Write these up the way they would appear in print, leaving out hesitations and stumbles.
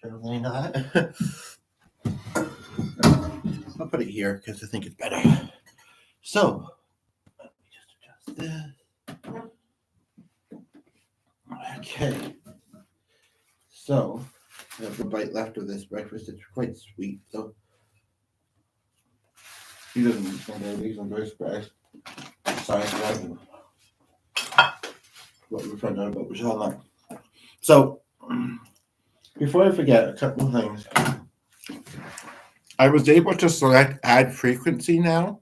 Certainly not. I'll put it here because I think it's better. So, let me just adjust this. Okay. So, I have a bite left of this breakfast. It's quite sweet, so he doesn't understand diabetes. I'm very surprised. Sorry, what we're trying to talk about was all night. So, before I forget, a couple of things. I was able to select add frequency now.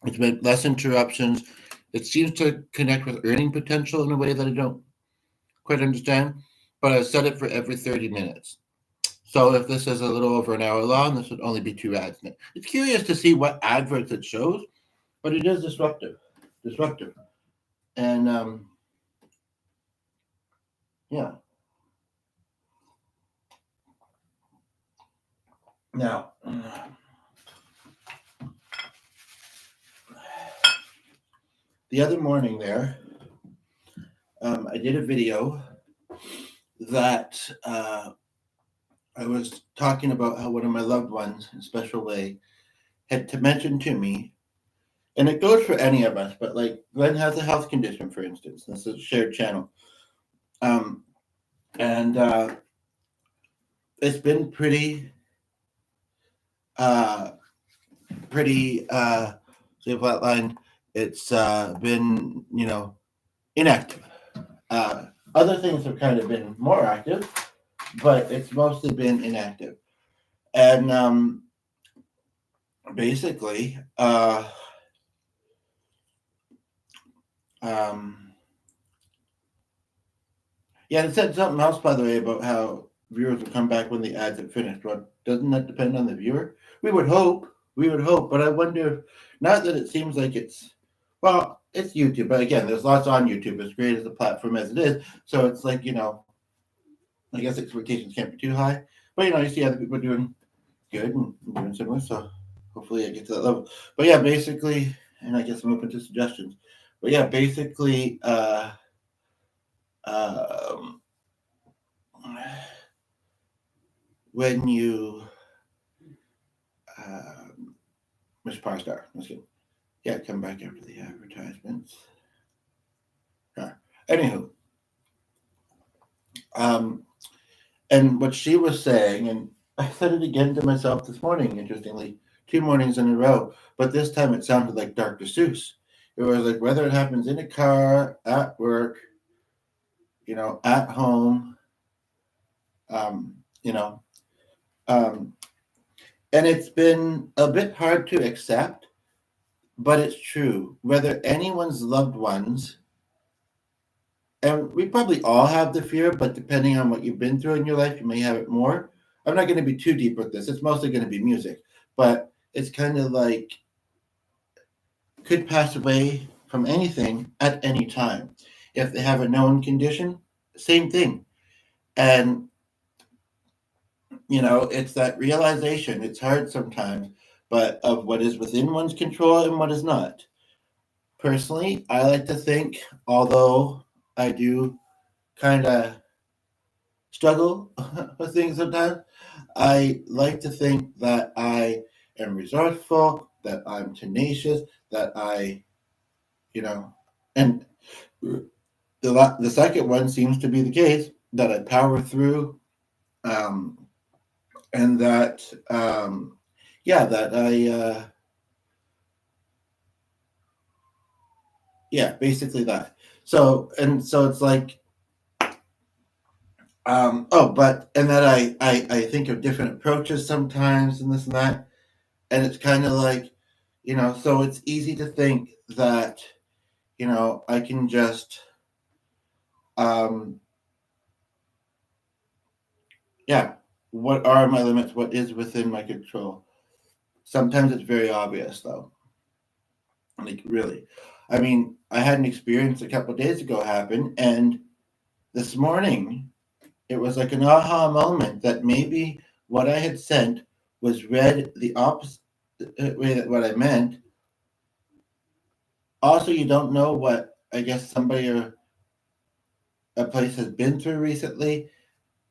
It's been less interruptions. It seems to connect with earning potential in a way that I don't quite understand, but I set it for every 30 minutes. So if this is a little over an hour long, this would only be 2 ads. It's curious to see what adverts it shows, but it is disruptive. And yeah. Now, the other morning there, I did a video that I was talking about how one of my loved ones, in a special way, had to mention to me, and it goes for any of us, but like Glenn has a health condition, for instance. This is a shared channel. And it's been pretty say flatline. It's been, inactive. Other things have kind of been more active, but it's mostly been inactive. And basically, yeah, it said something else, by the way, about how viewers will come back when the ads are finished. Well, doesn't that depend on the viewer? We would hope, but I wonder, not that it seems like it's YouTube, but again, there's lots on YouTube, as great as the platform as it is. So it's like, I guess expectations can't be too high. But, you see other people doing good and doing similar. So hopefully I get to that level. But yeah, basically, and I guess I'm open to suggestions. But yeah, basically, when you Miss Parstar, let's get come back after the advertisements. Anywho, and what she was saying, and I said it again to myself this morning, interestingly, 2 mornings in a row, but this time it sounded like Dr. Seuss. It was like whether it happens in a car, at work, at home, and it's been a bit hard to accept, but it's true. Whether anyone's loved ones, and we probably all have the fear, but depending on what you've been through in your life, you may have it more. I'm not going to be too deep with this. It's mostly going to be music, but it's kind of like could pass away from anything at any time. If they have a known condition, same thing. And, it's that realization. It's hard sometimes, but of what is within one's control and what is not. Personally, I like to think, although I do kind of struggle with things sometimes, I like to think that I am resourceful, that I'm tenacious, that I, and the second one seems to be the case, that I power through, and that, that I, basically that. So it's like, and that I think of different approaches sometimes and this and that. And it's kind of like, so it's easy to think that, I can just, what are my limits? What is within my control? Sometimes it's very obvious, though. Like, really. I mean, I had an experience a couple of days ago happen, and this morning, it was like an aha moment that maybe what I had sent was read the opposite way that what I meant. Also, you don't know what, I guess, somebody or a place has been through recently.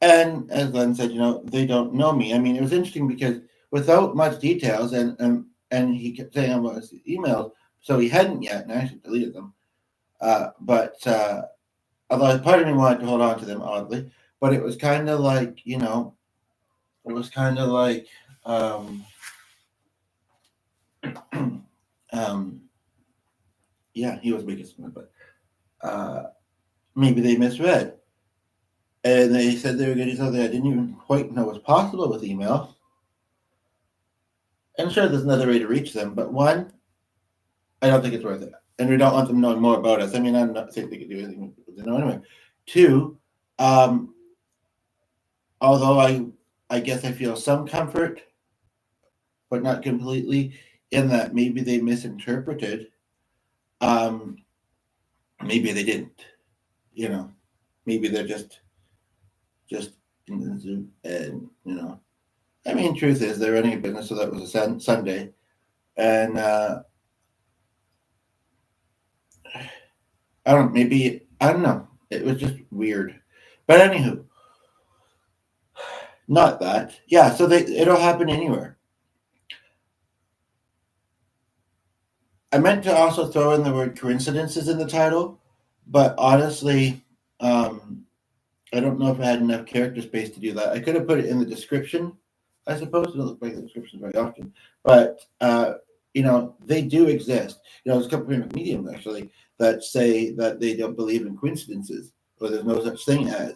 And as Len said, they don't know me. I mean, it was interesting because without much details, and he kept saying about his emails, so he hadn't yet, and I actually deleted them. But although part of me wanted to hold on to them, oddly, but it was kind of like, it was kind of like, um, yeah, he was making something, but maybe they misread. And they said they were getting something I didn't even quite know was possible with email. And sure, there's another way to reach them, but one, I don't think it's worth it. And we don't want them knowing more about us. I mean, I'm not saying they could do anything with it anyway. Two, um, although I guess I feel some comfort, but not completely, in that maybe they misinterpreted. Um, maybe they didn't. Maybe they're just in the zoo, and I mean, truth is they're running a business, so that was a Sunday, and I don't know. It was just weird, but anywho, not that. Yeah, so it'll happen anywhere. I meant to also throw in the word coincidences in the title, but honestly, I don't know if I had enough character space to do that. I could have put it in the description, I suppose. It doesn't look like the description very often, but they do exist. There's a couple of mediums actually that say that they don't believe in coincidences or there's no such thing as.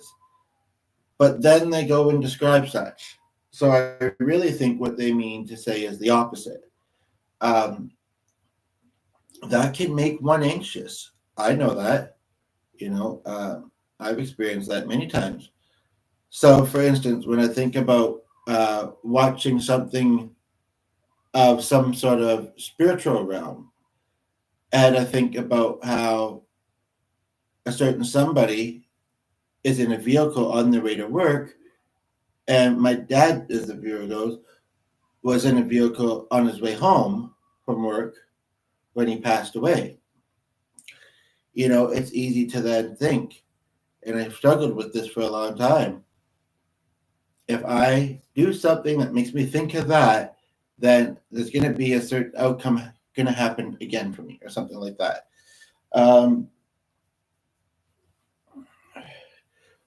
But then they go and describe such. So I really think what they mean to say is the opposite. Um, that can make one anxious. I know that. I've experienced that many times. So, for instance, when I think about watching something of some sort of spiritual realm, and I think about how a certain somebody is in a vehicle on their way to work, and my dad, as the viewer goes, was in a vehicle on his way home from work when he passed away. It's easy to then think, and I've struggled with this for a long time. If I do something that makes me think of that, then there's going to be a certain outcome going to happen again for me, or something like that.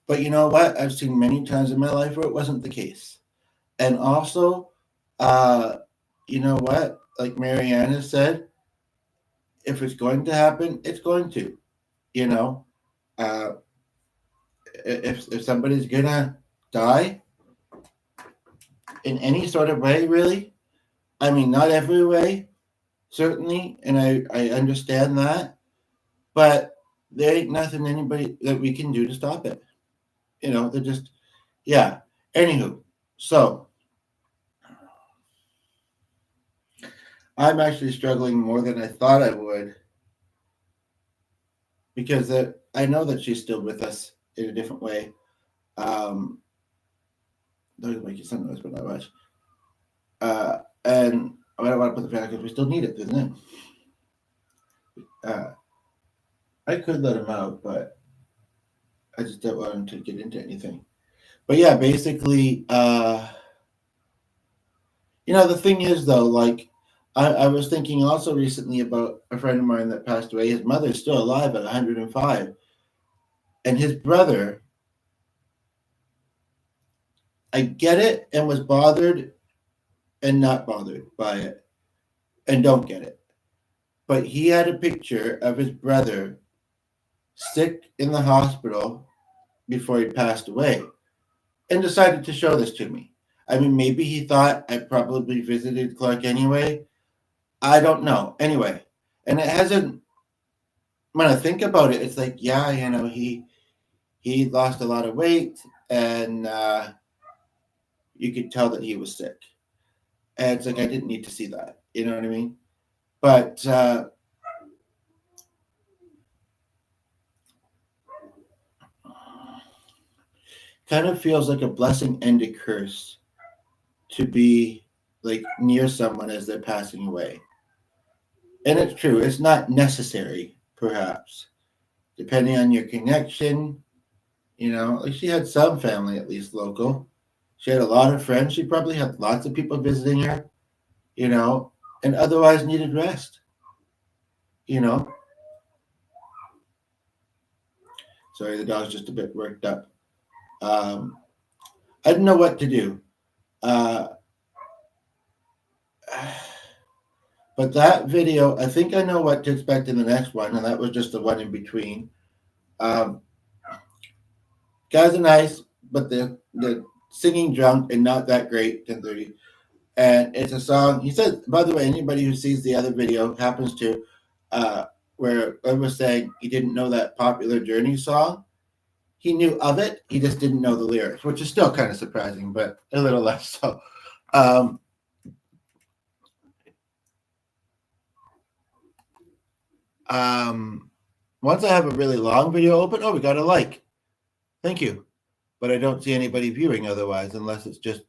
But you know what? I've seen many times in my life where it wasn't the case. And also, you know what? Like Mariana said, if it's going to happen, it's going to. You know, uh, if somebody's gonna die in any sort of way, really, I mean, not every way, certainly, and I understand that, but there ain't nothing anybody that we can do to stop it. They're just, yeah. Anywho, so I'm actually struggling more than I thought I would because I know that she's still with us in a different way. Don't make some noise, but not much. And I don't want to put the fan because we still need it, isn't it? I could let him out, but I just don't want him to get into anything. But yeah, basically, the thing is though, like I was thinking also recently about a friend of mine that passed away. His mother's still alive at 105, and his brother, I get it, and was bothered and not bothered by it, and don't get it. But he had a picture of his brother sick in the hospital before he passed away, and decided to show this to me. I mean, maybe he thought I probably visited Clark anyway. I don't know. Anyway, and it hasn't. When I think about it, it's like, yeah, he lost a lot of weight, and you could tell that he was sick. And it's like I didn't need to see that. You know what I mean? But kind of feels like a blessing and a curse to be like near someone as they're passing away. And it's true, it's not necessary, perhaps, depending on your connection. Like she had some family at least local. She had a lot of friends. She probably had lots of people visiting her, you know, and otherwise needed rest. You know, sorry, the dog's just a bit worked up. Um, I didn't know what to do. Uh, but that video, I think I know what to expect in the next one, and that was just the one in between. Um, Guys are nice, but they're singing drunk and not that great. 10:30, and it's a song. He said, by the way, anybody who sees the other video happens to, uh, where I was saying he didn't know that popular Journey song. He knew of it. He just didn't know the lyrics, which is still kind of surprising, but a little less so. Um, um, Once I have a really long video open, oh, we got a like. Thank you. But I don't see anybody viewing otherwise, unless it's just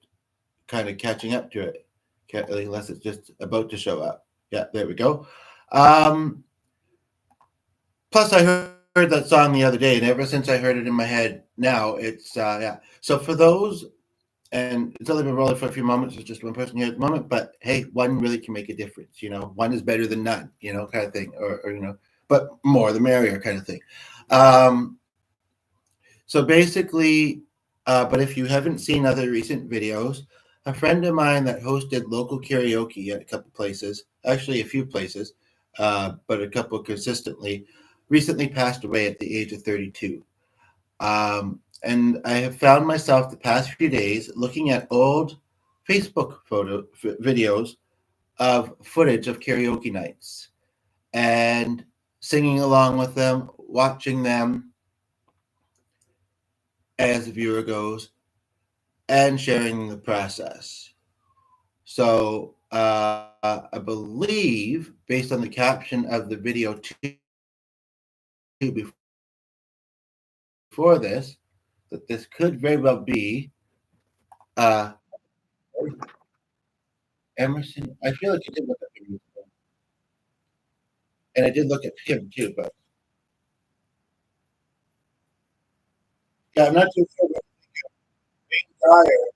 kind of catching up to it, unless it's just about to show up. Yeah, there we go. Um, Plus, I heard that song the other day, and ever since I heard it in my head, now it's yeah. So for those, and it's only been rolling for a few moments. It's just one person here at the moment, but hey, one really can make a difference. One is better than none. Kind of thing, or but more the merrier, kind of thing. Um, so basically, but if you haven't seen other recent videos, a friend of mine that hosted local karaoke at a couple places, actually a few places, but a couple consistently, recently passed away at the age of 32. And I have found myself the past few days looking at old Facebook videos of footage of karaoke nights and singing along with them, watching them as the viewer goes, and sharing the process. So I believe, based on the caption of the video before this, that this could very well be uh, Emerson. I feel like I did look at him, and I did look at him too, but yeah, I'm not too sure what prior.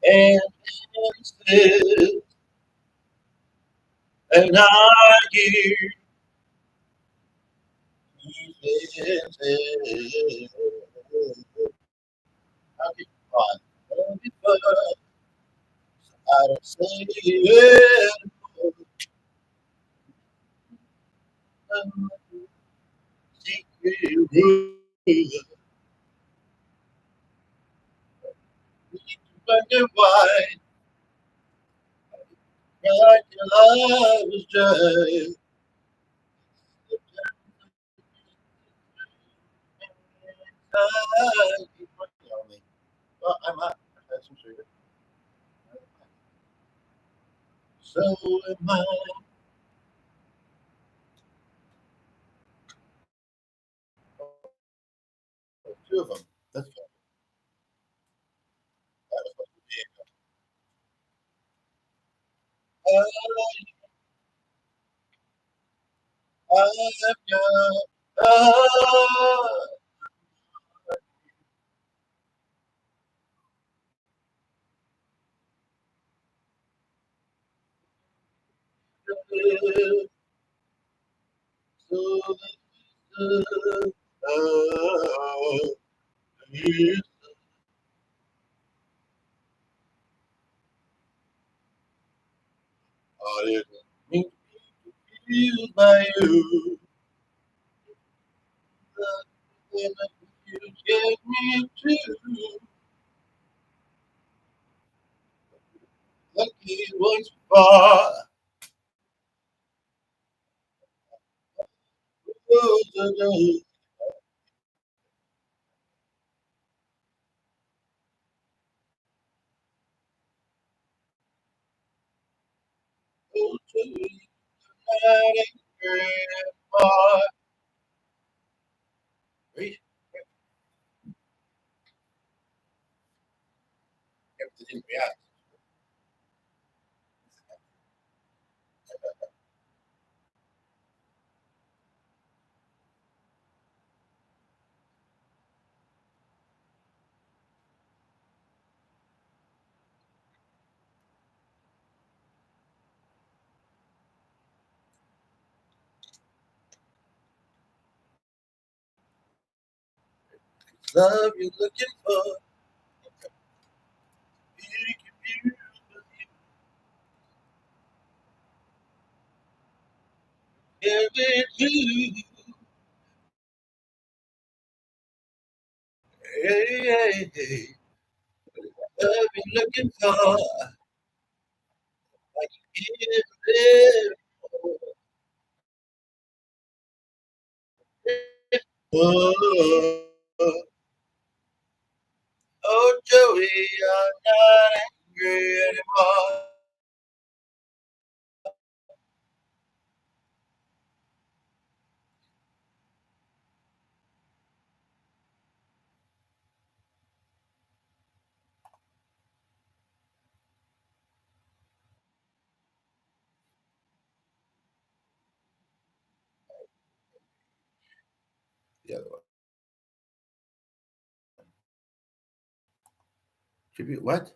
And and I hear I don't say it. Wonder why like love was just well, I'm not. That's some sugar. So am I. Two of them. That's good. That was supposed to be I've got so this I didn't mean to be used by you. Then you get me too. Lucky once far. not angry anymore. Right? Everything reacts. Love you're looking for, be confused with you, every you. Hey, hey, hey. Love you're looking for, like you give it. Oh, Joey, I'm not angry anymore. The other one. Tribute what?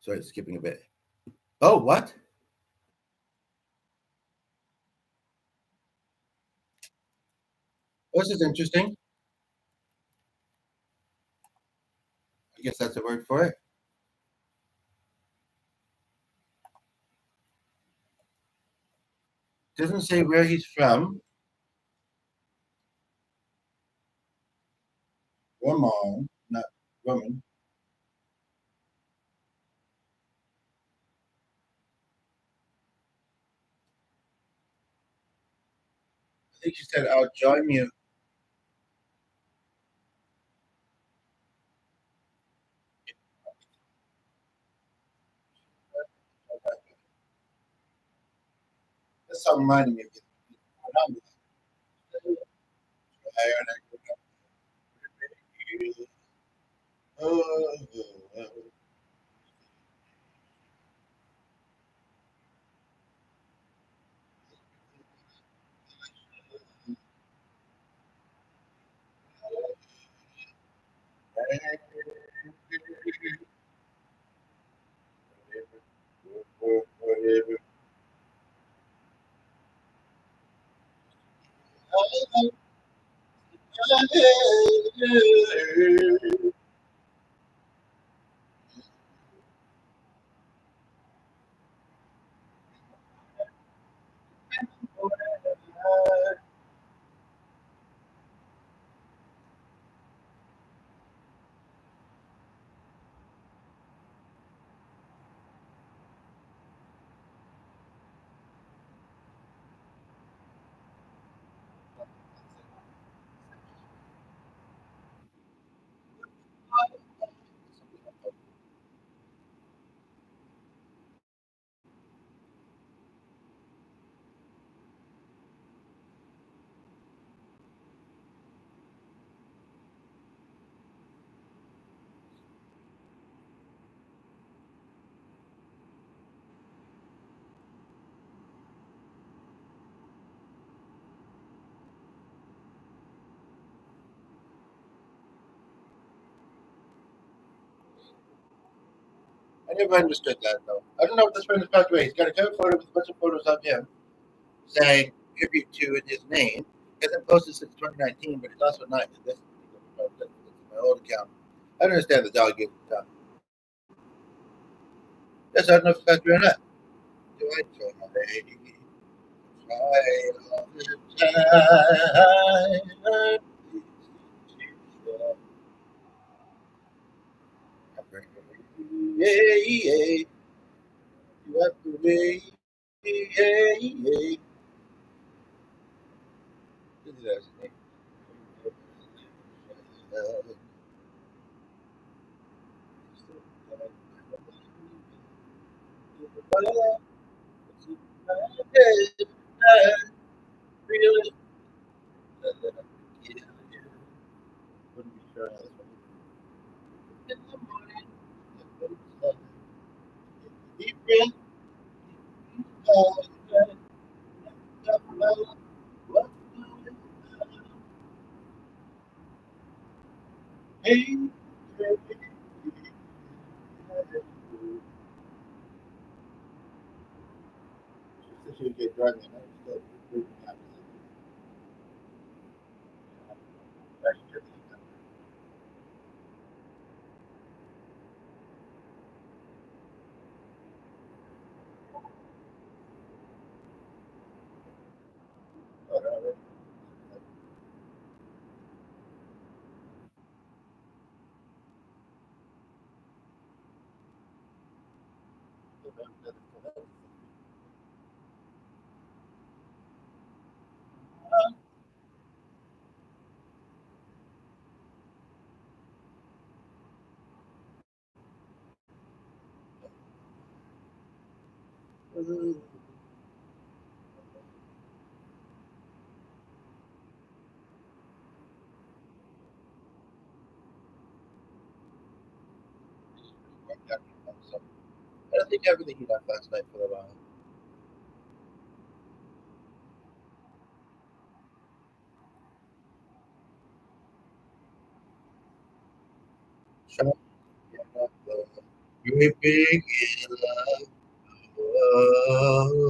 Sorry, skipping a bit. Oh, what? This is interesting. I guess that's a word for it. Doesn't say where he's from. Woman, not woman. I think she said, I'll join you. That's something reminding me of it. I never understood that though. I don't know if this friend is passed away. He's got a cover photo with a bunch of photos of him saying tribute to in his name. He hasn't posted since 2019, but he's also not in this particular photo. That's my old account. I don't understand the dog gave it. Yes, I don't know if it's passed away or not. Do I try? Try all the time. Yeah, yeah. You have to wait. Yeah, yeah. This is actually- I really yeah, yeah. Wouldn't be sure on this one. In the morning, deep breath, what hey, she would get drunk and I was still freaking out. I don't think I really heat up last night for a while. Shut up. Weeping in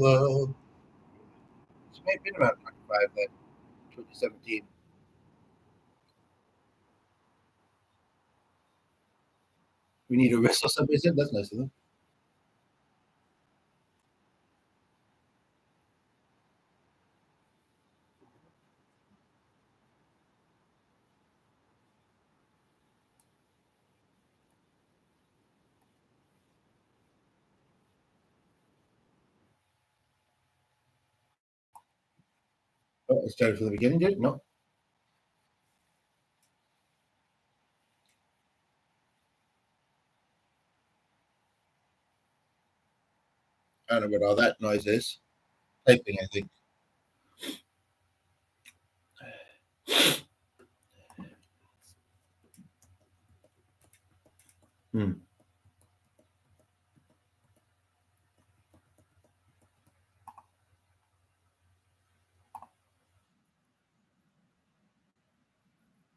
love. It may have been around 25 then, 2017. We need a whistle, somebody said. That's nice of them. Oh, it started from the beginning, did it? No. I don't know what all that noise is. Typing, I think. Hmm.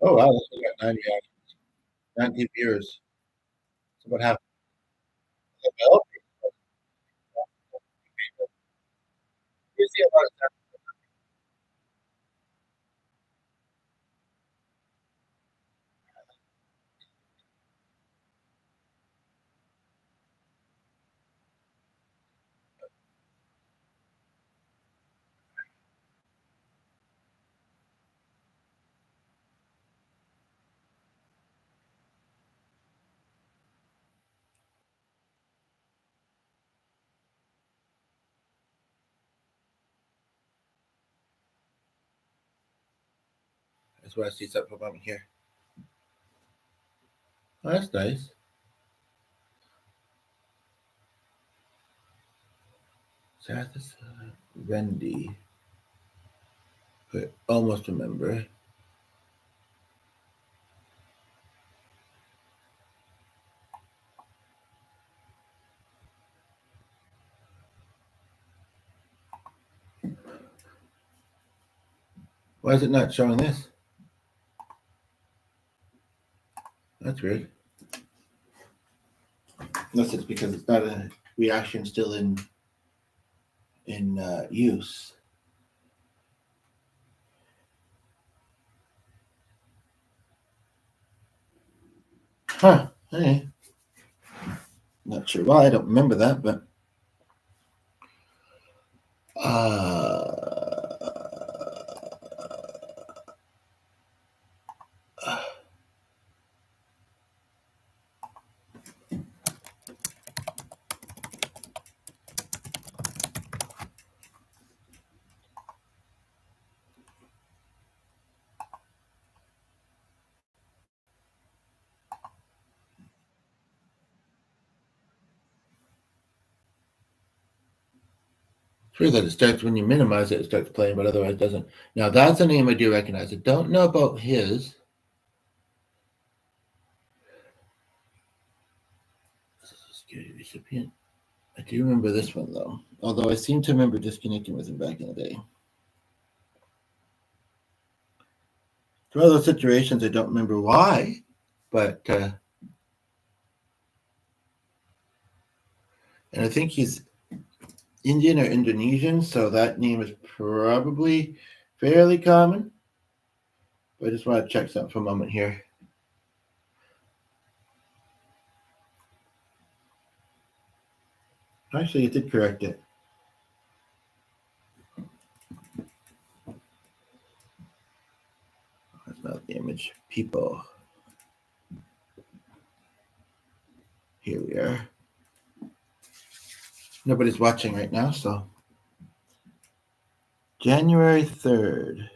Oh, wow. We got 9 reactions, 19 viewers. So what happened? Well, you see a lot of time. That's where I see something from here. Oh, that's nice. Sarthis Wendy. I almost remember. Why is it not showing this? That's weird. Unless it's because it's not a reaction still in use. Huh. Hey. Not sure why. I don't remember that, but Sure that it starts when you minimize it, it starts playing, but otherwise it doesn't. Now that's a name I do recognize. I don't know about his. Security recipient. I do remember this one though. Although I seem to remember disconnecting with him back in the day. It's one of those situations I don't remember why, but and I think he's Indian or Indonesian, so that name is probably fairly common. But I just want to check something for a moment here. Actually, it did correct it. That's not the image. People. Here we are. Nobody's watching right now, so January 3rd.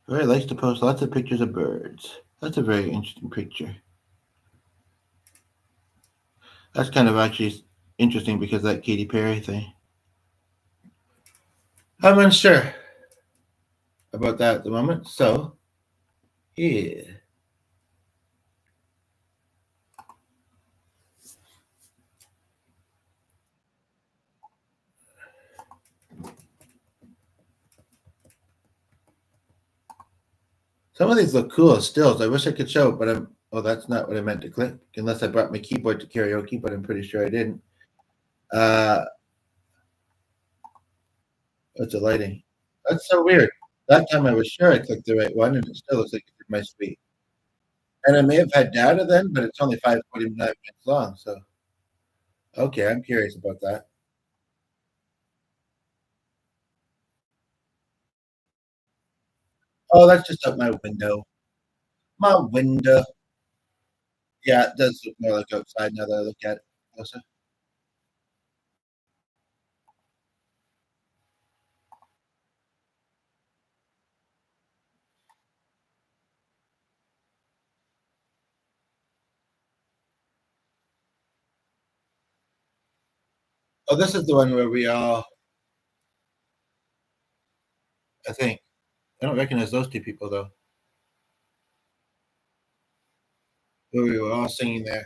Roy likes to post lots of pictures of birds. That's a very interesting picture. That's kind of actually interesting because of that Katy Perry thing. I'm unsure about that at the moment, so yeah. Some of these look cool as stills. I wish I could show, but I'm. Oh, that's not what I meant to click. Unless I brought my keyboard to karaoke, but I'm pretty sure I didn't. It's a lighting. That's so weird. That time I was sure I clicked the right one, and it still looks like it's in my suite. And I may have had data then, but it's only 5:49 minutes long. So okay, I'm curious about that. Oh, that's just up my window. My window. Yeah, it does look more like outside now that I look at it closer. Oh, this is the one where we all, I think. I don't recognize those two people though. Where we were all singing there.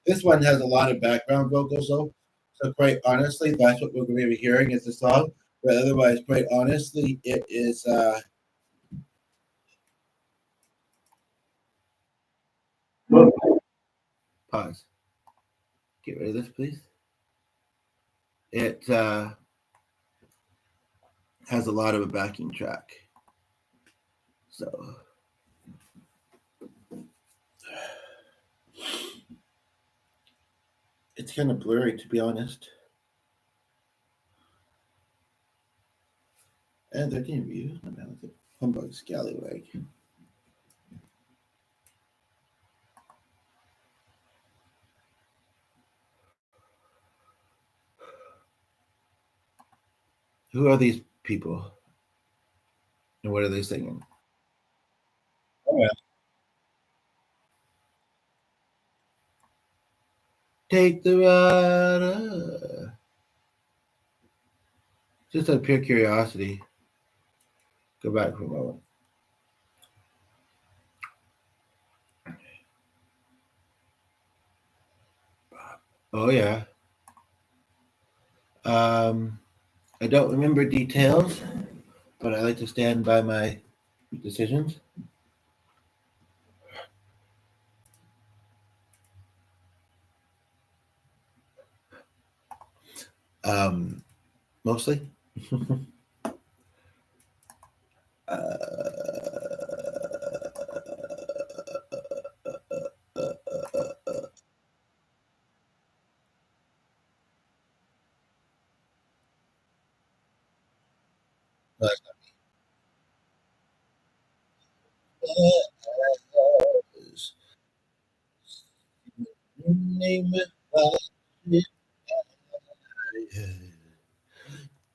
This one has a lot of background vocals though. So quite honestly, that's what we're going to be hearing is the song. But otherwise, quite honestly, it is pause. Get rid of this, please. It has a lot of a backing track. So it's kind of blurry to be honest. And 13 views. Humbug Scallywag. Who are these people? And what are they singing? Oh, yeah. Take the ride. Just out of pure curiosity. Go back for a moment. Oh yeah. I don't remember details, but I like to stand by my decisions. Mostly. uh,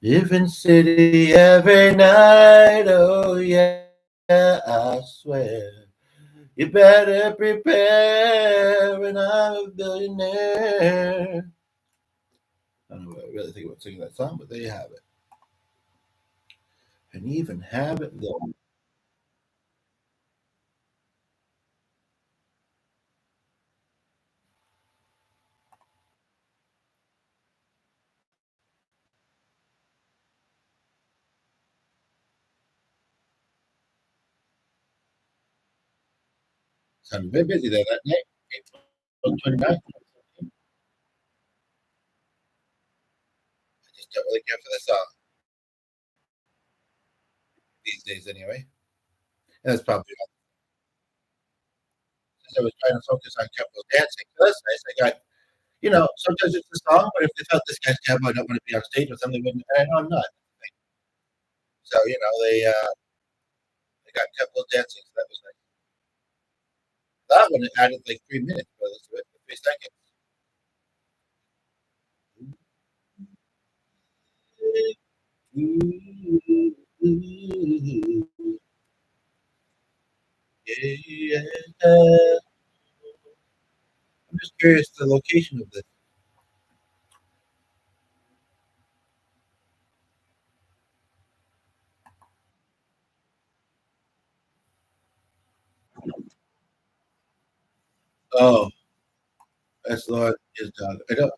Different city every night, oh yeah, I swear. You better prepare when I'm a billionaire. I don't know what I really think about singing that song, but there you have it. And even have it though. Sounded very busy there that night. April 29th. I just don't really care for the song these days anyway. And that's probably because I was trying to focus on couple dancing. So that's nice. I got, sometimes it's the song, but if they thought this guy's cowboy don't want to be on stage with something, wouldn't, and I know I'm not. So, they got couple dancing. So that was nice. That one added like 3 minutes, but let's do it for 3 seconds. Yeah. I'm just curious the location of this. Oh, that's Lord his dog. I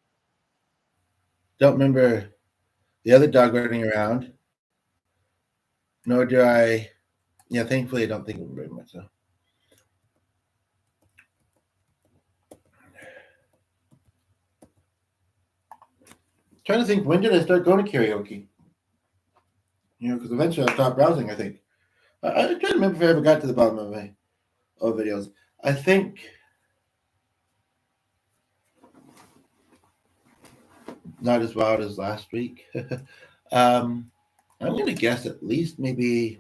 don't remember the other dog running around, nor do I. Yeah, thankfully I don't think of him very much. So. Trying to think, when did I start going to karaoke? Because eventually I stopped browsing. I think I trying to remember if I ever got to the bottom of my videos. I think not as wild as last week. um, I'm going to guess at least maybe,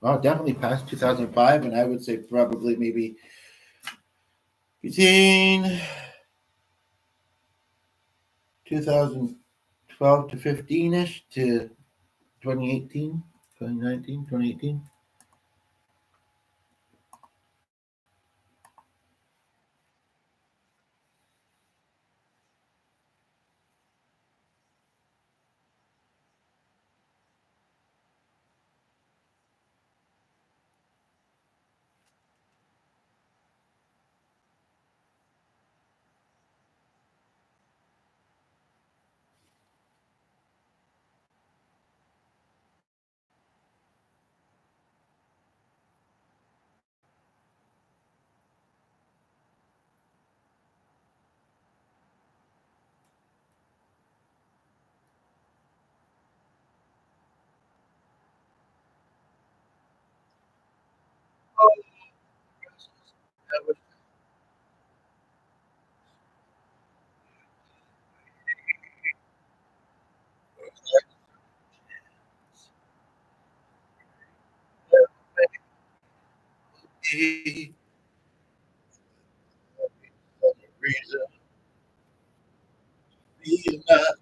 well, definitely past 2005, and I would say probably maybe between 2012 to 15 ish to 2018, 2019, 2018. Reason be not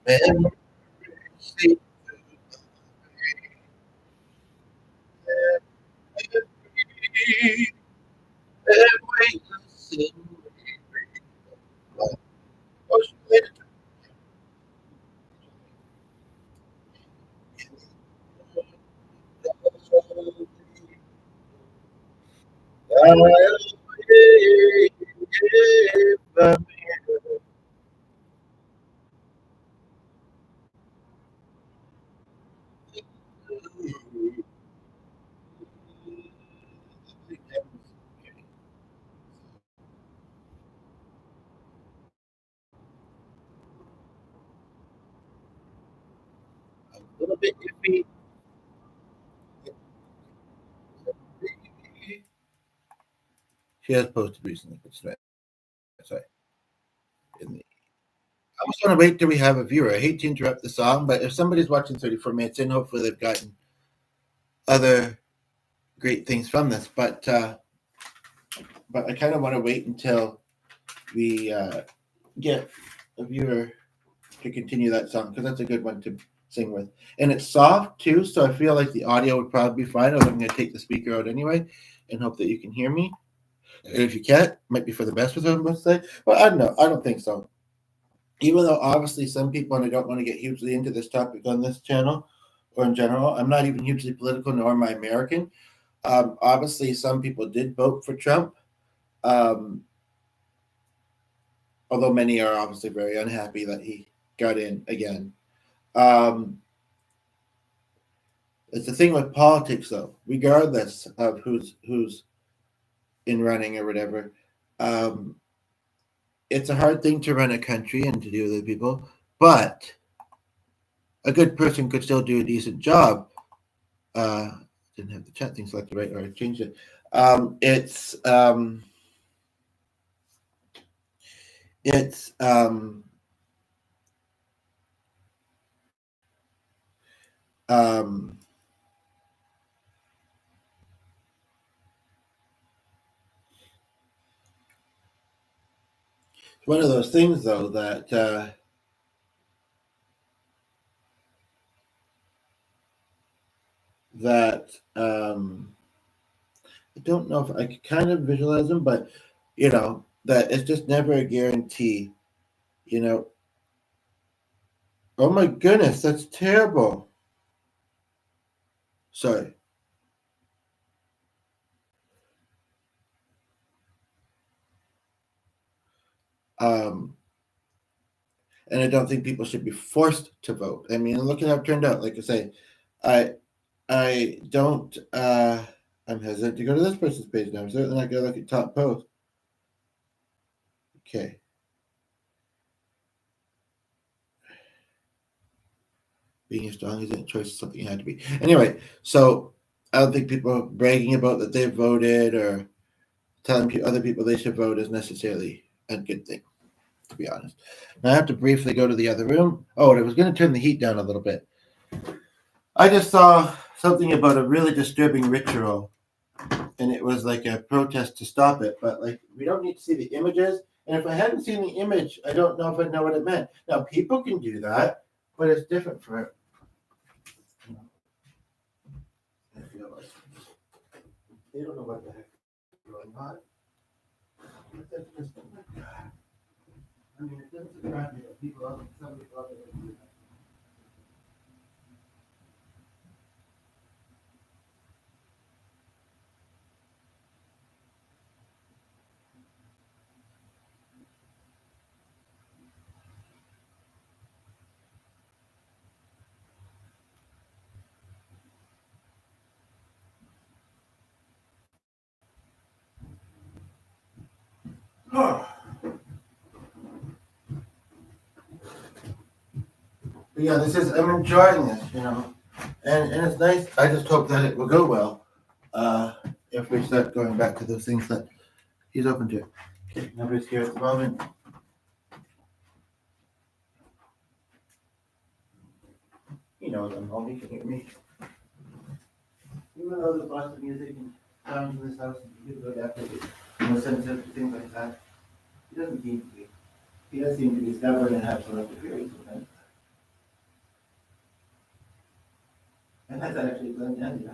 memories a little bit iffy. She has posted recently, but sorry. I was going to wait till we have a viewer. I hate to interrupt the song, but if somebody's watching 34 minutes in, hopefully they've gotten other great things from this. But but I kind of want to wait until we get a viewer to continue that song because that's a good one to sing with. And it's soft too, so I feel like the audio would probably be fine. I'm going to take the speaker out anyway and hope that you can hear me. And if you can't, might be for the best with them, let's say. Well, I don't know. I don't think so. Even though obviously some people, and I don't want to get hugely into this topic on this channel or in general, I'm not even hugely political, nor am I American. Obviously, some people did vote for Trump, um, although many are obviously very unhappy that he got in again. Um, it's the thing with politics, though, regardless of who's in running or whatever. Um, it's a hard thing to run a country and to deal with other people, but a good person could still do a decent job. Didn't have the chat thing selected right, or I changed it. It's it's one of those things, though, that I don't know if I could kind of visualize them, but that it's just never a guarantee. You know, oh my goodness, that's terrible. Sorry. Um, and I don't think people should be forced to vote. I mean, look at how it turned out. Like I say, I don't. I'm hesitant to go to this person's page now. I'm certainly not going to look at top post. Okay. Being as strong as a choice is something you had to be. Anyway, so I don't think people bragging about that they voted or telling other people they should vote is necessarily a good thing, to be honest. Now I have to briefly go to the other room. Oh, and I was going to turn the heat down a little bit. I just saw something about a really disturbing ritual, and it was like a protest to stop it. But like, we don't need to see the images. And if I hadn't seen the image, I don't know if I'd know what it meant. Now people can do that, but it's different for. I feel like they don't know what the heck is going on. That's just, oh my God. I mean, it doesn't surprise me that some people out there do that. But yeah, I'm enjoying this, and it's nice. I just hope that it will go well. If we start going back to those things that he's open to. Okay, nobody's here at the moment. He knows I'm home. He can hear me. Even though there's lots of music and sounds in this house, and people go after it, sensitive to things like that. He doesn't seem to be. He does seem to be stubborn and have selective hearing sometimes. And that's actually Glenn Dandy.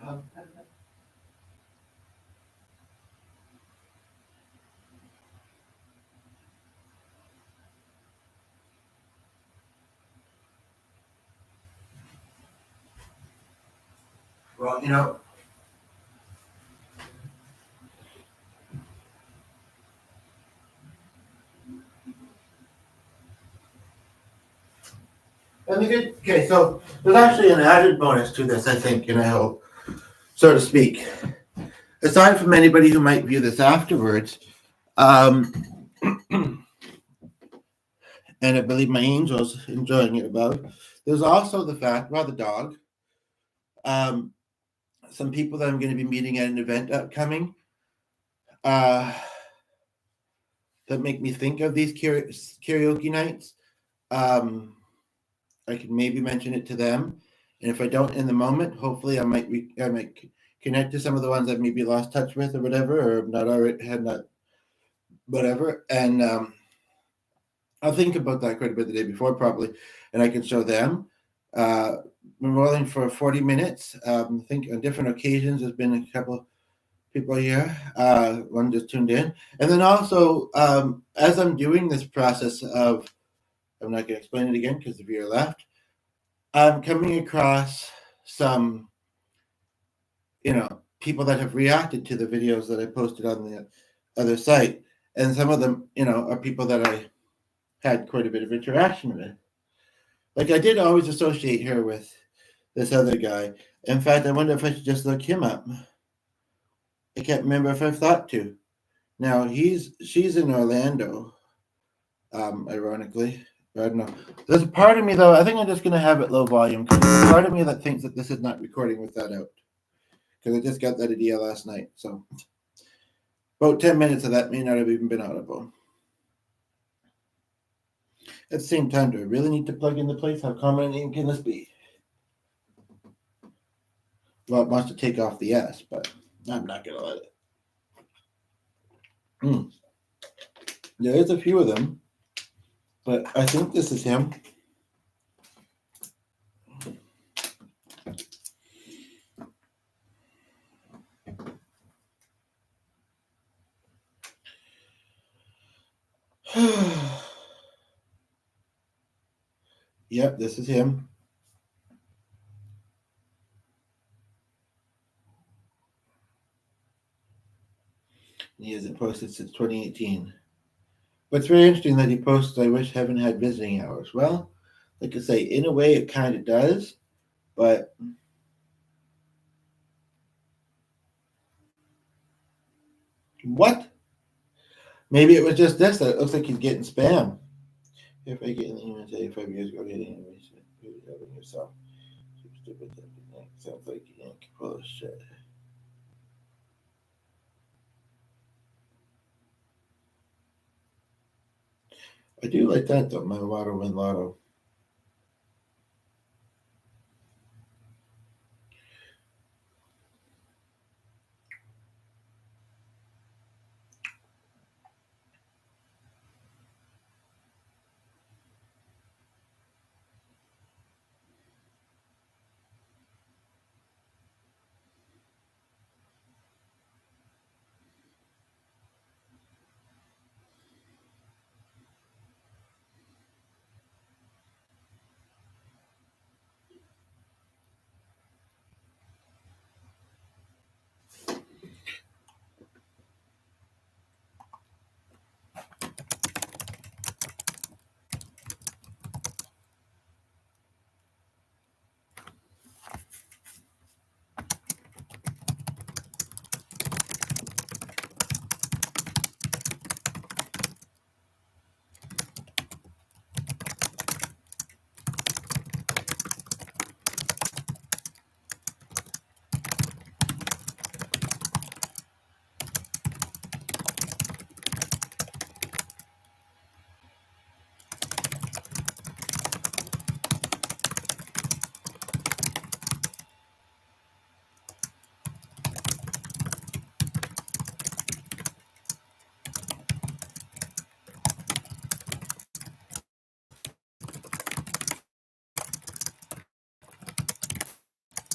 Well, okay, so there's actually an added bonus to this, I think, and I hope, so to speak. Aside from anybody who might view this afterwards, and I believe my angel's enjoying it about, there's also the fact, the dog, some people that I'm going to be meeting at an event upcoming, that make me think of these karaoke nights. I can maybe mention it to them, and if I don't in the moment, hopefully I might connect to some of the ones I've maybe lost touch with or whatever, or not already had not whatever. And I'll think about that quite a bit the day before, probably, and I can show them. Uh, been rolling for 40 minutes. I think on different occasions, there's been a couple people here. One just tuned in. And then also, as I'm doing this process of, I'm not going to explain it again because the viewer left, I'm coming across some, people that have reacted to the videos that I posted on the other site. And some of them, are people that I had quite a bit of interaction with. Like, I did always associate her with this other guy. In fact, I wonder if I should just look him up. I can't remember if I've thought to. Now she's in Orlando, ironically. I don't know. There's a part of me though. I think I'm just gonna have it low volume because there's a part of me that thinks that this is not recording with that out because I just got that idea last night. So about 10 minutes of that may not have even been audible. At the same time, do I really need to plug in the place? How common a name can this be? Well, it wants to take off the S, but I'm not gonna let it. There is a few of them, but I think this is him. Yep, this is him. He hasn't posted since 2018. But it's very interesting that he posts, I wish heaven had visiting hours. Well, like I say, in a way it kind of does, but what? Maybe it was just this that it looks like he's getting spam. If I get an email say 5 years ago, getting yourself. Stupid. Sounds like you ain't full of shit. I do like that though, my Lotto win Lotto.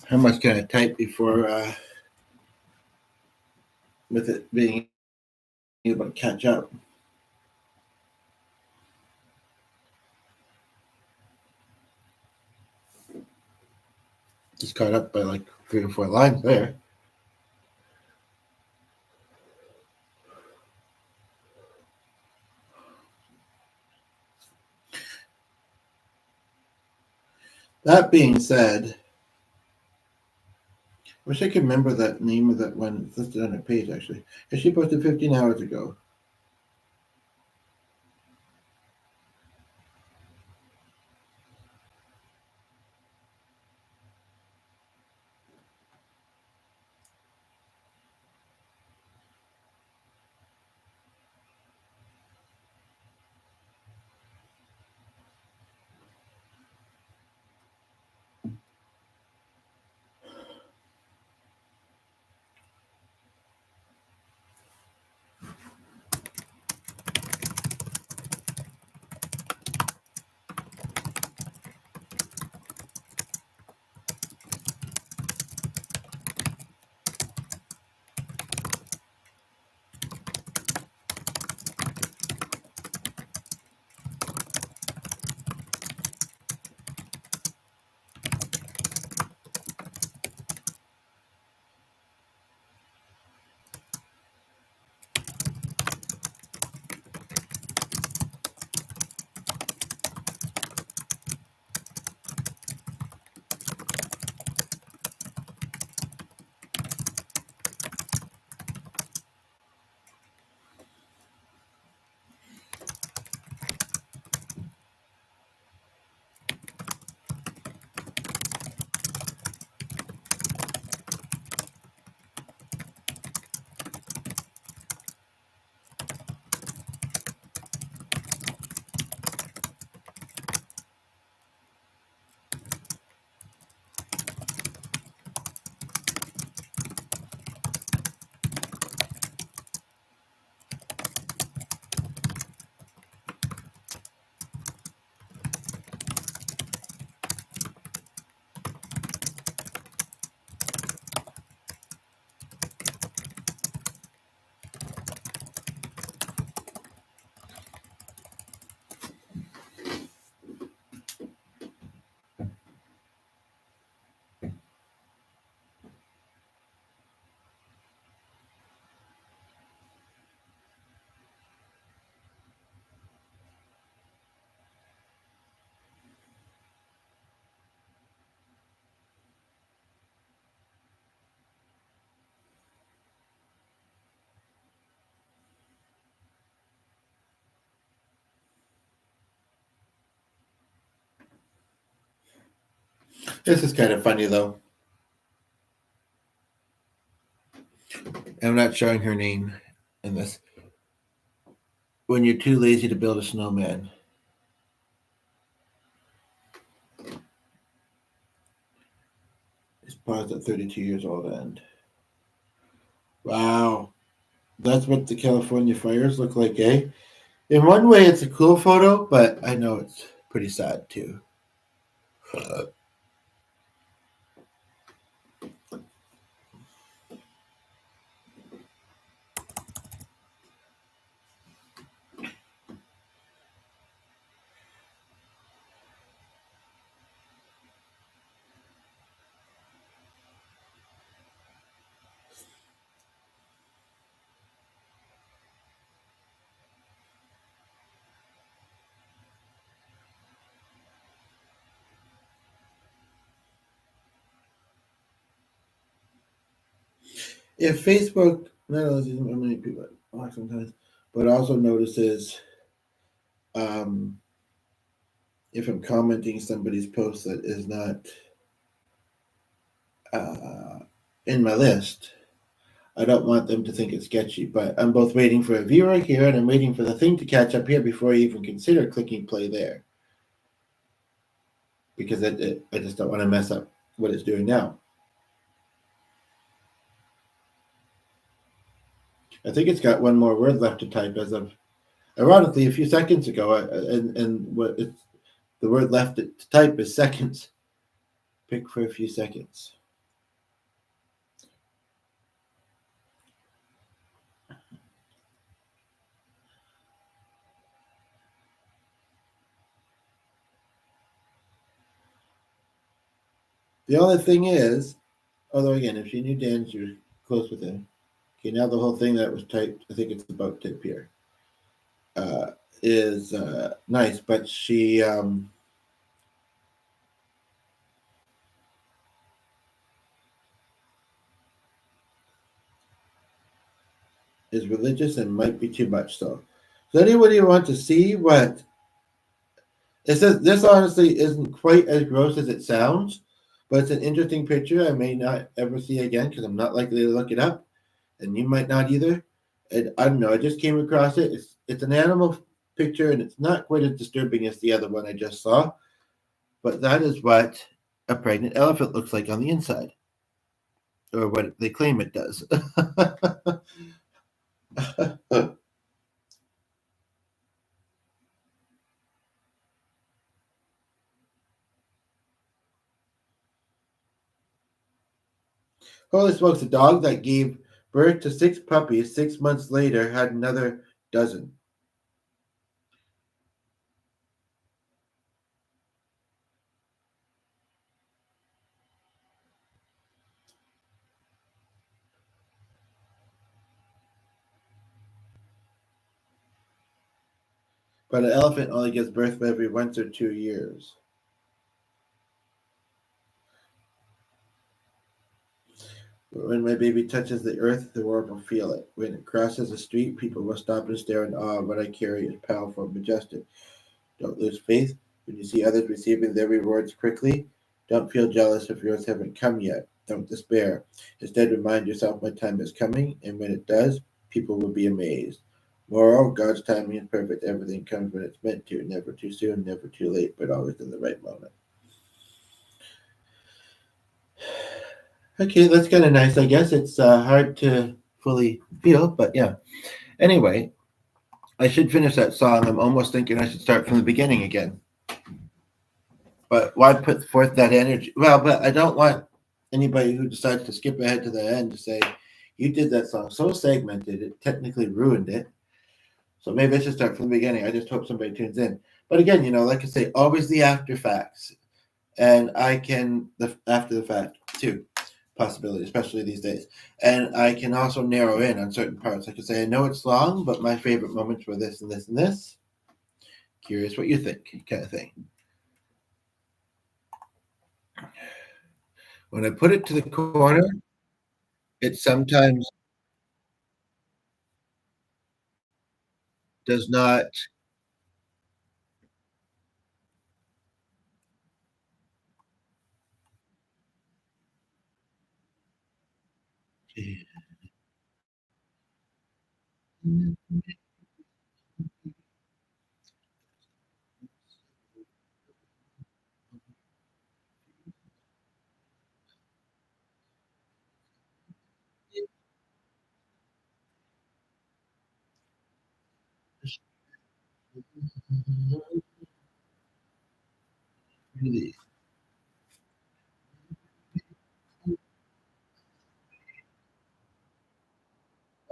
How much can I type before with it being able to catch up? Just caught up by like 3 or 4 lines there. That being said, I wish I could remember that name of that one. It's listed on her page actually. Because she posted 15 hours ago. This is kind of funny though. I'm not showing her name in this. When you're too lazy to build a snowman. It's paused at 32 years old and wow. That's what the California fires look like, eh? In one way, it's a cool photo, but I know it's pretty sad too. If Facebook not only sees how many people watch sometimes, but also notices um, if I'm commenting somebody's post that is not uh, in my list, I don't want them to think it's sketchy. But I'm both waiting for a viewer here and I'm waiting for the thing to catch up here before I even consider clicking play there. Because I just don't want to mess up what it's doing now. I think it's got one more word left to type as of, ironically, a few seconds ago. And what it's, the word left to type is seconds. Pick for a few seconds. The only thing is, although again, if she knew Dan's, you're close with him. Okay, now the whole thing that was typed, I think it's about to appear, uh, is nice, but she is religious and might be too much. So, does anybody want to see what it says? This honestly isn't quite as gross as it sounds, but it's an interesting picture I may not ever see again because I'm not likely to look it up, and you might not either. And I don't know. I just came across it. It's an animal picture, and it's not quite as disturbing as the other one I just saw. But that is what a pregnant elephant looks like on the inside, or what they claim it does. Holy smokes, a dog that gave birth to six puppies 6 months later had another dozen. But an elephant only gives birth every 1 or 2 years. But when my baby touches the earth, the world will feel it. When it crosses the street, people will stop and stare in awe. What I carry is powerful and majestic. Don't lose faith when you see others receiving their rewards quickly. Don't feel jealous if yours haven't come yet. Don't despair. Instead, remind yourself my time is coming, and when it does, people will be amazed. Moral, God's timing is perfect. Everything comes when it's meant to. Never too soon, never too late, but always in the right moment. Okay, that's kind of nice. I guess it's hard to fully feel, but yeah. Anyway, I should finish that song. I'm almost thinking I should start from the beginning again. But why put forth that energy? Well, but I don't want anybody who decides to skip ahead to the end to say, you did that song so segmented, it technically ruined it. So maybe I should start from the beginning. I just hope somebody tunes in. But again, like I say, always the after facts. And I can, the after the fact too, possibility, especially these days. And I can also narrow in on certain parts. I can say, I know it's long, but my favorite moments were this and this and this. Curious what you think, kind of thing. When I put it to the corner, it sometimes does not. Really,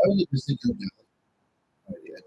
I was just thinking of that idea.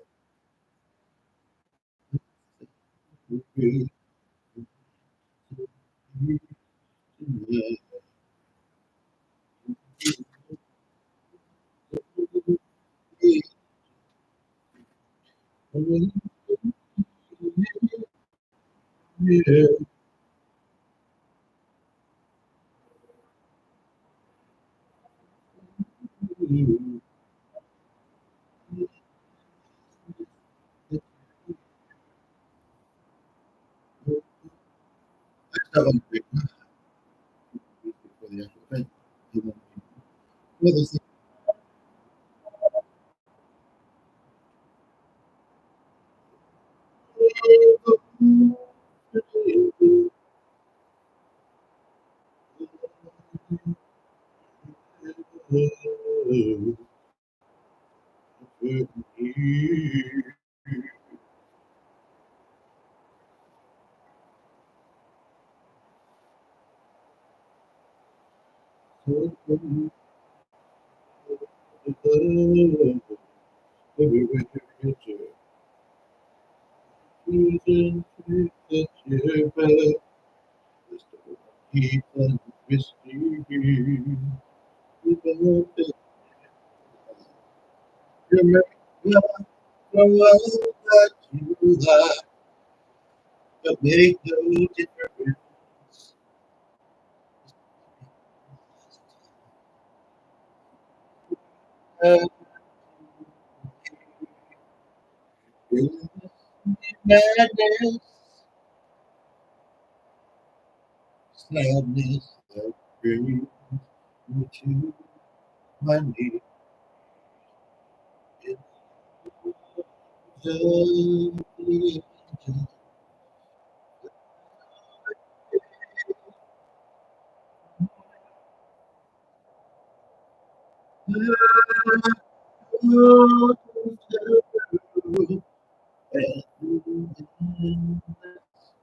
Make no difference. Madness, sadness that brings me to my knees.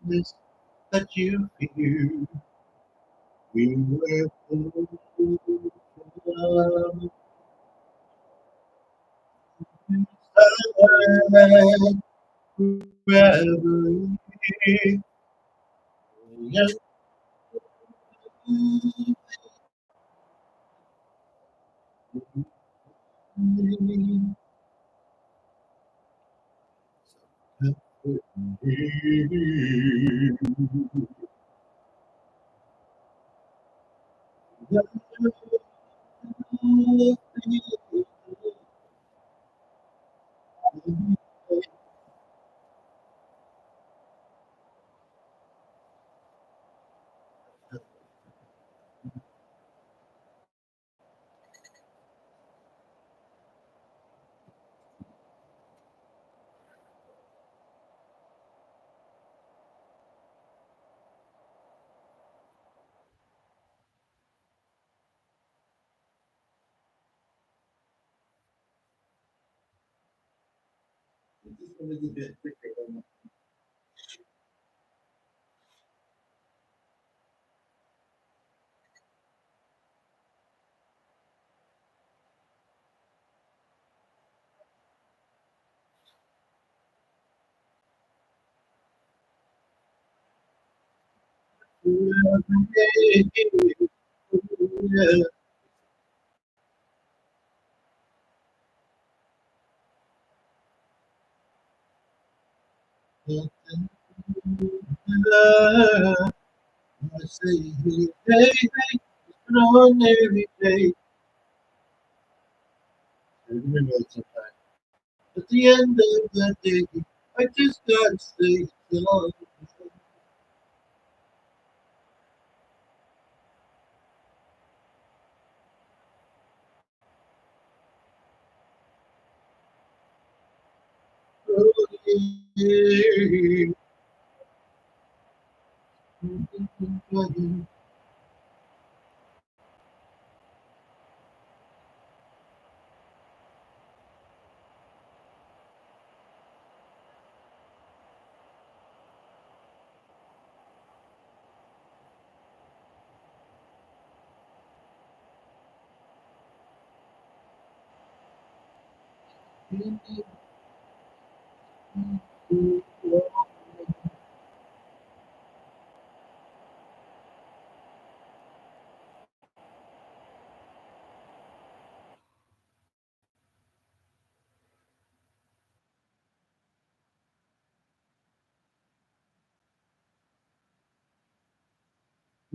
Endlessness that you feel, we were both forever. Yes, I say, hey, hey, hey, it's on every day. I remember that sometime. At the end of the day, I just gotta say so.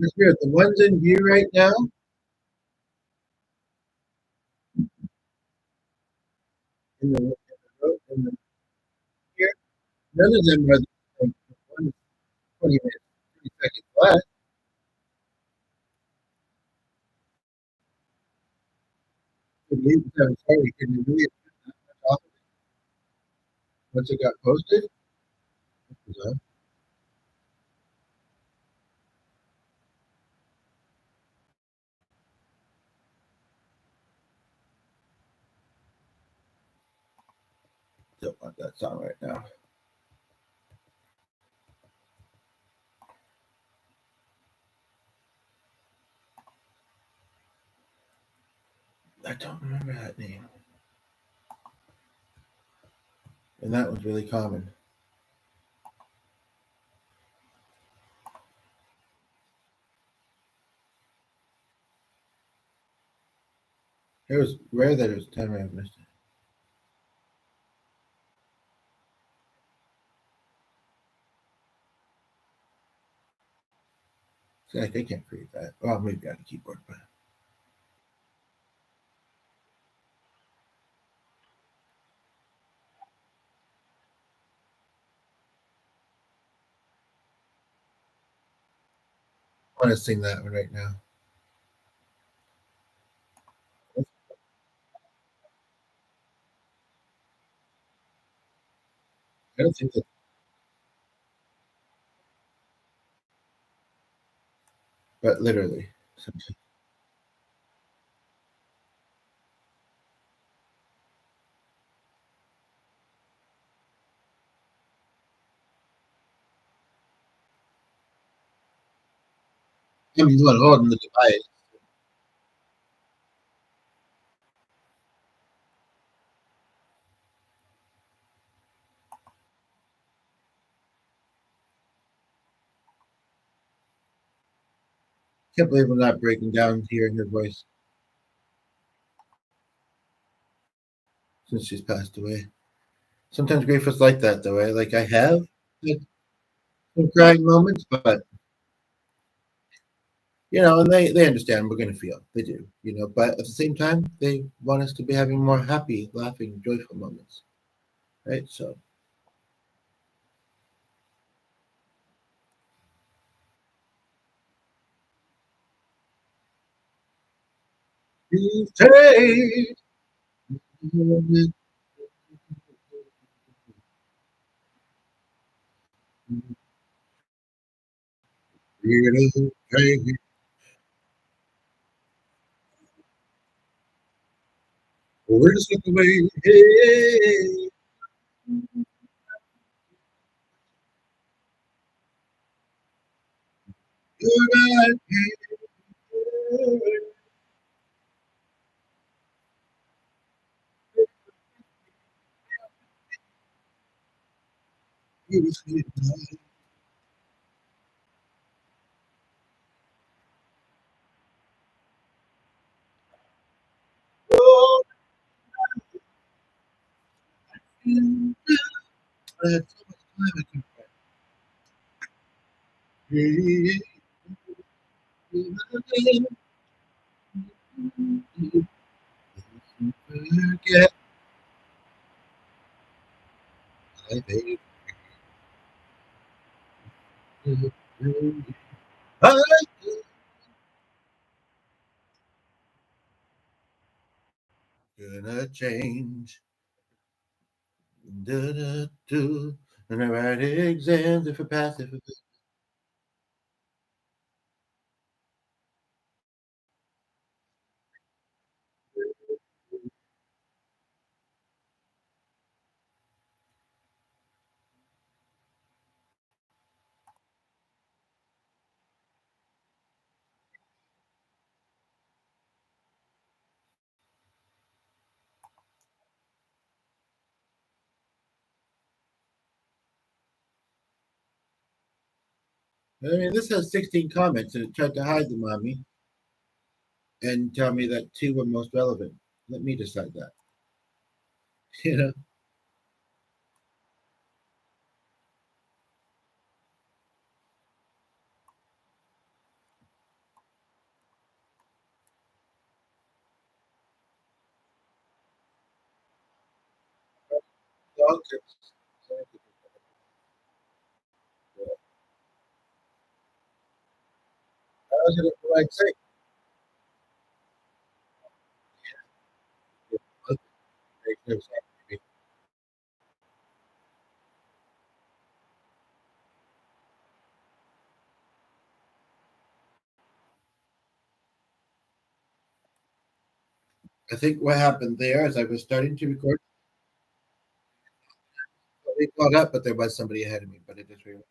Miss Spirit, the ones in view right now in the here, none of them are like one 20 minutes, 30 seconds left. I'm sorry, can you really once it got posted? So, don't want that song right now. I don't remember that name. And that was really common. It was rare that it was 10 I missed it. See, like, I can't create that. Well, maybe on a keyboard, but I want to sing that one right now. I don't think that, but literally. Sometimes. I'm the one holding the device. Can't believe I'm not breaking down hearing her voice since she's passed away. Sometimes grief is like that, though. Eh? Like I have had some crying moments, but and they understand we're going to feel. They do, But at the same time, they want us to be having more happy, laughing, joyful moments, right? So, hey, we're just looking away. Hey, good night. I had so much time I could forget. I made I gonna change. Do, do, do. And I write exams if I pass, if I fail. I mean, this has 16 comments and it tried to hide them on me and tell me that two were most relevant. Let me decide that. You know, dog tips. I was going to like say, I think what happened there is I was starting to record. We caught up, but there was somebody ahead of me. But it just realized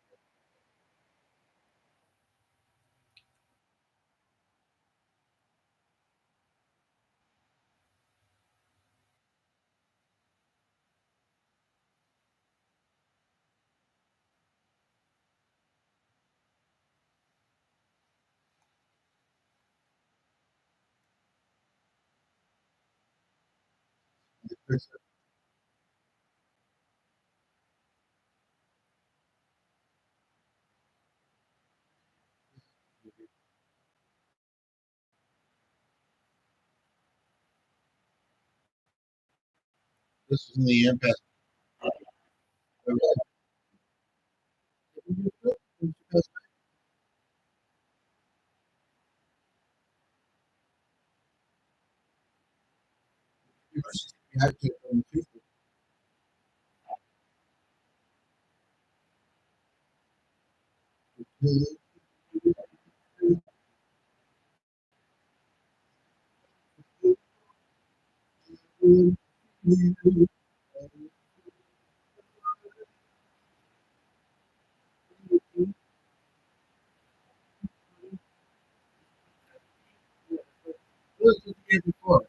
this was in the impact. Before.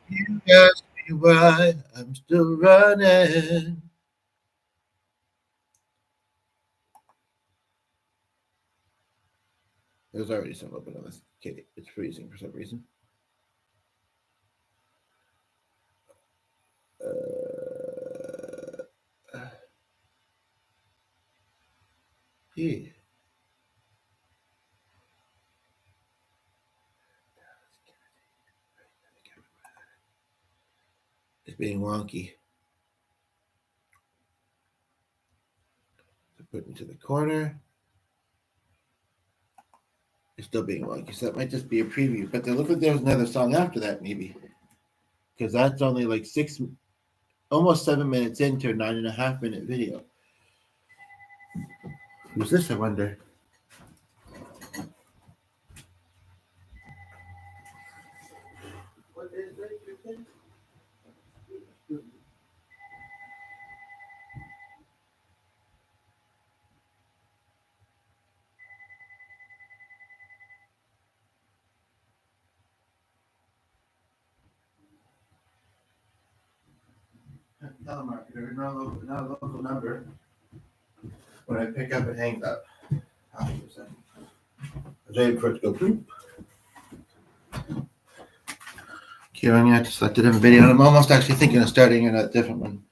You ask me why I'm still running. There's already some open on this. Okay, it's freezing for some reason. Yeah, it's being wonky. So put it into the corner. It's still being wonky, so that might just be a preview. But it looks like there was another song after that, maybe, because that's only like almost 7 minutes into a 9.5 minute video. Who's this? I wonder. What is it? Telemarketer, not a local number. when I pick up, it hangs up. I was waiting for it to go boop. Queuing, I just selected a video, and I'm almost actually thinking of starting in a different one.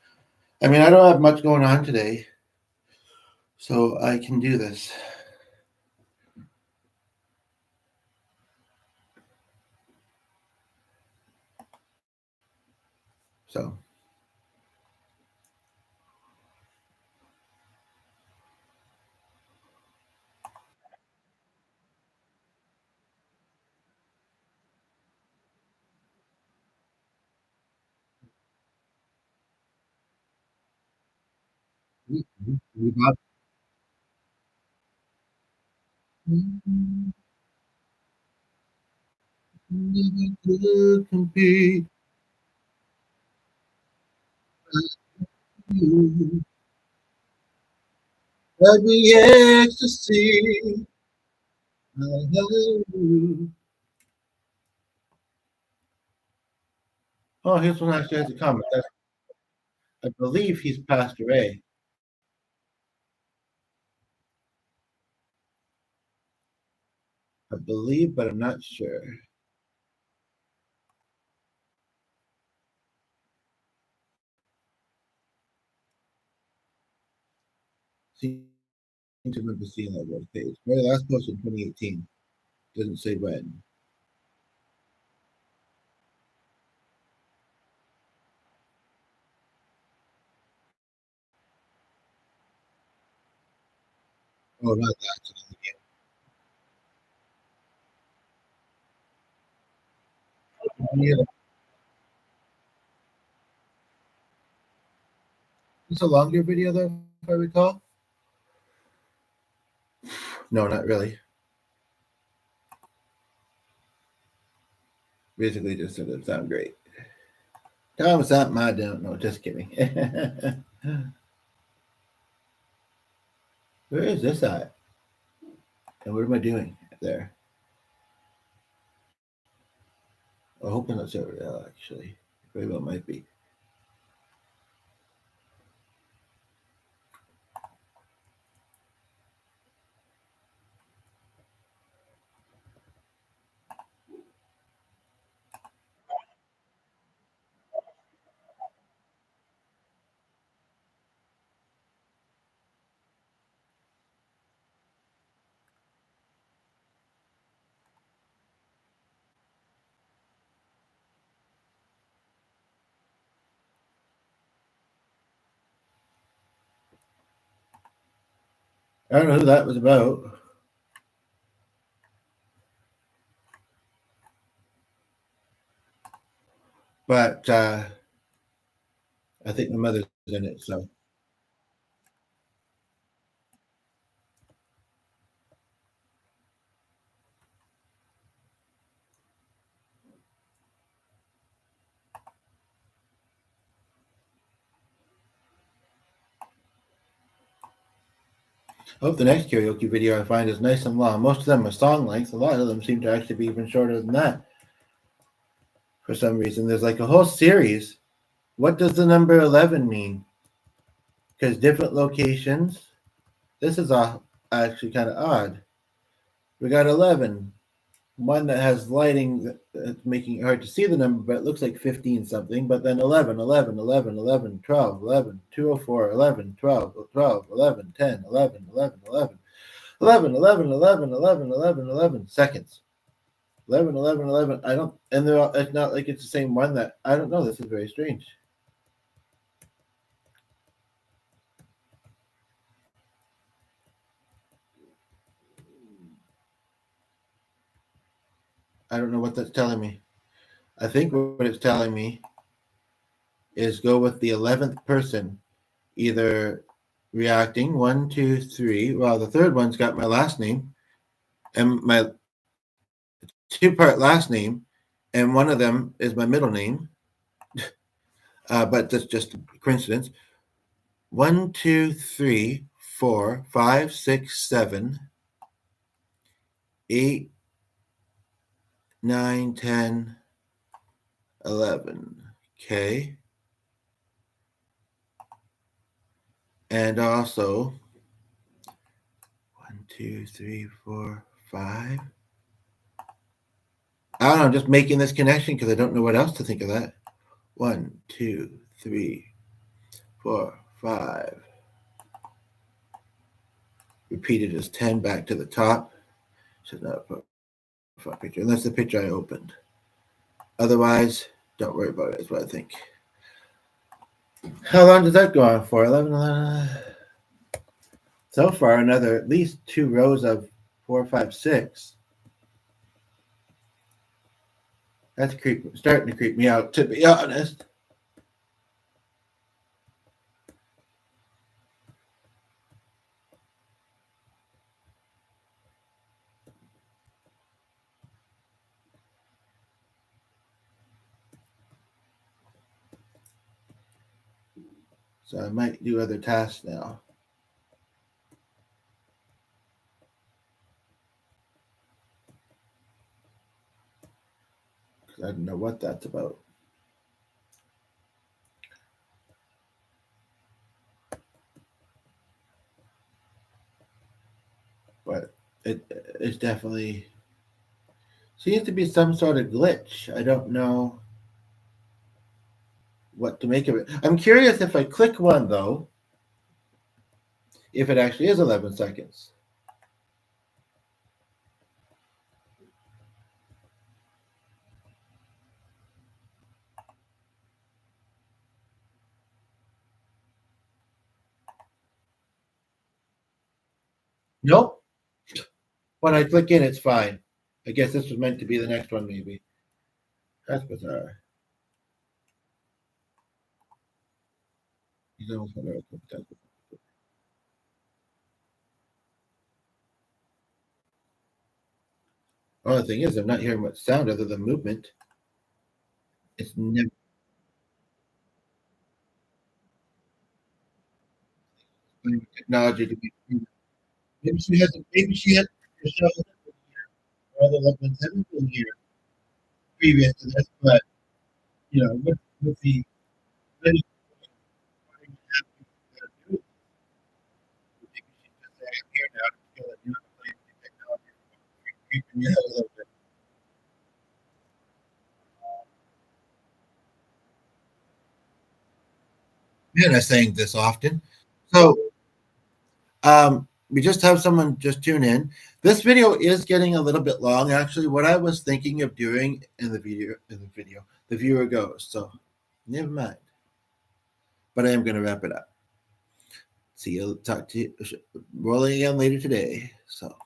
I mean, I don't have much going on today, so I can do this. So. We got never could compete with you. Every ecstasy I have you. Oh, here's one actually has a comment. I believe he's passed away. I believe, but I'm not sure. Seem to remember seeing that web page. Very last post in 2018. Doesn't say when. Oh, not that. It's another game. Yeah, it's a longer video though, if I recall. No, not really. Basically, just said it sound great. Thomas, not my don't know. Just kidding. Where is this at? And what am I doing there? I'm hoping that's over there, actually. Very well might be. I don't know who that was about, but I think my mother's in it. So, I hope the next karaoke video I find is nice and long. Most of them are song length. A lot of them seem to actually be even shorter than that. For some reason, there's like a whole series. What does the number 11 mean? Because different locations. This is actually kind of odd. We got 11. One that has lighting that's making it hard to see the number, but it looks like 15 something. But then 11, 11, 11, 11, 12, 11, 204, 11, 12, 12, 11, 10, 11, 11, 11, 11, 11, 11, 11, 11, 11 seconds. 11, 11, 11. I don't, and they're all, it's not like it's the same one that, I don't know. This is very strange. I don't know what that's telling me. I think what it's telling me is go with the 11th person, either reacting one, two, three. Well, the third one's got my last name and my two-part last name, and one of them is my middle name. But that's just a coincidence. One, two, three, four, five, six, seven, eight, 9, 10, 11. Okay. And also 2, 3, 4, 5. I don't know. I'm just making this connection because I don't know what else to think of that. 1, 2, 3, 4, 5. Repeated as 10 back to the top. Should not put profile picture unless the picture I opened. Otherwise, don't worry about it. Is what I think. How long does that go on for? 11. So far, another at least 2 rows of 4, 5, 6. That's starting to creep me out, to be honest. So I might do other tasks now. Because I don't know what that's about. But it's definitely seems to be some sort of glitch. I don't know what to make of it. I'm curious if I click one, though, if it actually is 11 seconds. Nope. When I click in, it's fine. I guess this was meant to be the next one, maybe. That's bizarre. Well, the thing is, I'm not hearing much sound other than movement. It's never technology to be. Maybe she hasn't. Maybe she has. Other loved ones haven't been here previous to this, but with the many things that do, maybe she's just saying, "I'm here now to feel that you're not playing with technology, creeping me out a little bit." You're not saying this often, so we just have someone just tune in. This video is getting a little bit long. Actually, what I was thinking of doing the viewer goes. So never mind. But I am going to wrap it up. See you. Talk to you. Rolling again later today. So.